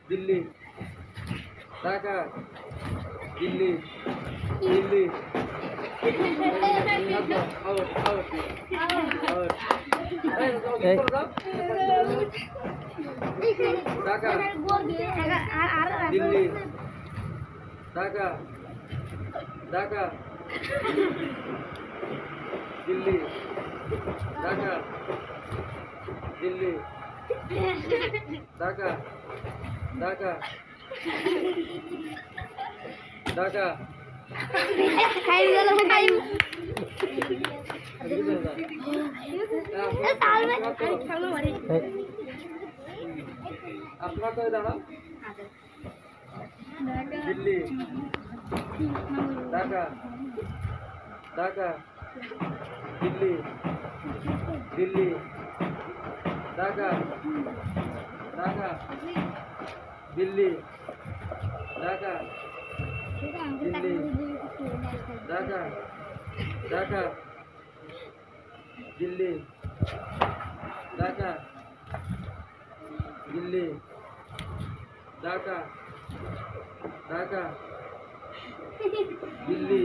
दिल्ली ढाका दिल्ली दिल्ली ढाका दिल्ली ढाका ढाका दिल्ली ढाका दिल्ली ढाका ढाका ढाका अपना कोई दाना दिल्ली ढाका ढाका दिल्ली दिल्ली ढाका ढाका दिल्ली ढाका दिल्ली ढाका ढाका दिल्ली ढाका दिल्ली ढाका ढाका दिल्ली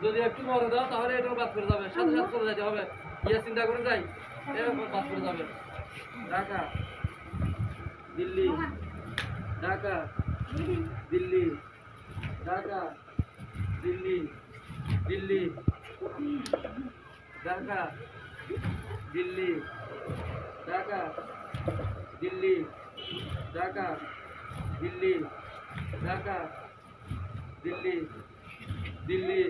যদি একটু বড় দাও তাহলে এটাও বাদ করে যাবে সাথে সাথে চলে যেতে হবে ইয়ে চিন্তা করে যাই এরকম বাদ করে যাবে ঢাকা দিল্লি ঢাকা দিল্লি ঢাকা দিল্লি দিল্লি ঢাকা দিল্লি ঢাকা দিল্লি ঢাকা দিল্লি ঢাকা দিল্লি দিল্লি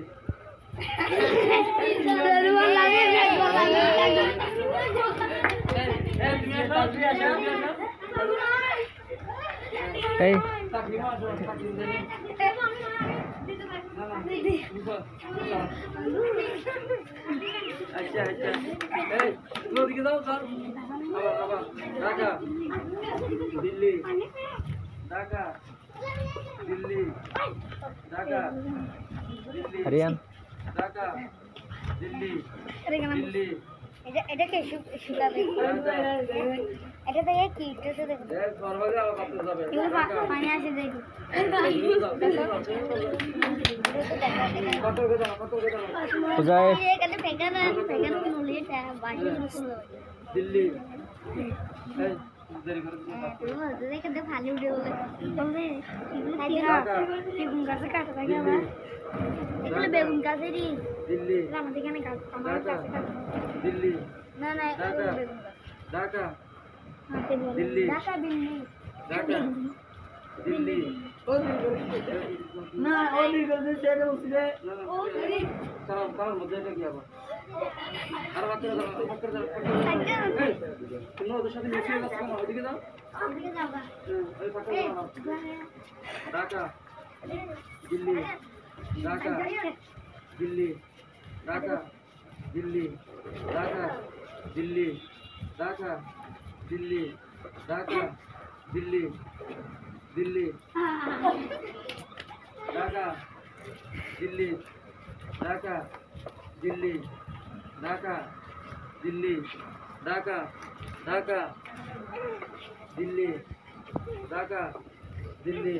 এই আচ্ছা আচ্ছা এই তুমি দিকে যাও স্যার আবার আবার ঢাকা দিল্লি ঢাকা দিল্লি ঢাকা দিল্লি হরিয়ান ঢাকা দিল্লি দিল্লি এটা কে শিখাবে এটা দেখে কি এটা দেখো এই সরবারে আবার বাদ করে যাবে এগুলো পানি আসে দেখো কত করে দাও পূজায় এখানে ফেকানা ফেকানা নলে এটা বাহির করে দিল্লি এই দেরি করে দেখে ভালো উঠে বলে তবে বেগুন গাছে কাটা থাকে আমার এখানে বেগুন গাছেরই দিল্লি আমাদের এখানে গাছ আমার কাছে দিল্লি না না ঢাকা বেগুন গাছ ঢাকা হাতে বলে দিল্লি ঢাকা দিল্লি ঢাকা দিল্লি না ওলি করে সেটা উঠে কারণ কারণ মধ্যে এটা কি আবার আর বাদ করে দাও তুমি ওদের সাথে মিশিয়ে যাচ্ছ না ওদিকে যাও ওদিকে যাবা এই পাশে যাও ঢাকা দিল্লি ঢাকা দিল্লি ঢাকা দিল্লি ঢাকা দিল্লি ঢাকা দিল্লি ঢাকা দিল্লি দিল্লি ঢাকা দিল্লি ঢাকা দিল্লি ঢাকা দিল্লি ঢাকা ঢাকা দিল্লি ঢাকা দিল্লি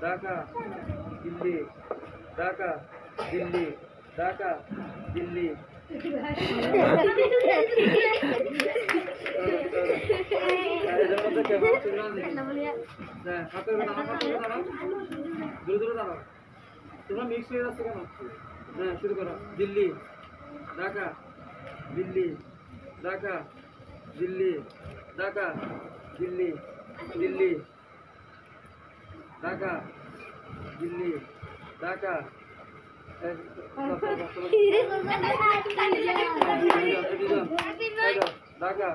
ঢাকা দিল্লি ঢাকা দিল্লি ঢাকা দিল্লি তোমরা মিক্স হয়ে যাচ্ছে কেন হ্যাঁ শুরু করো দিল্লি ঢাকা দিল্লি ঢাকা দিল্লি ঢাকা দিল্লি দিল্লি ঢাকা দিল্লি ঢাকা ঢাকা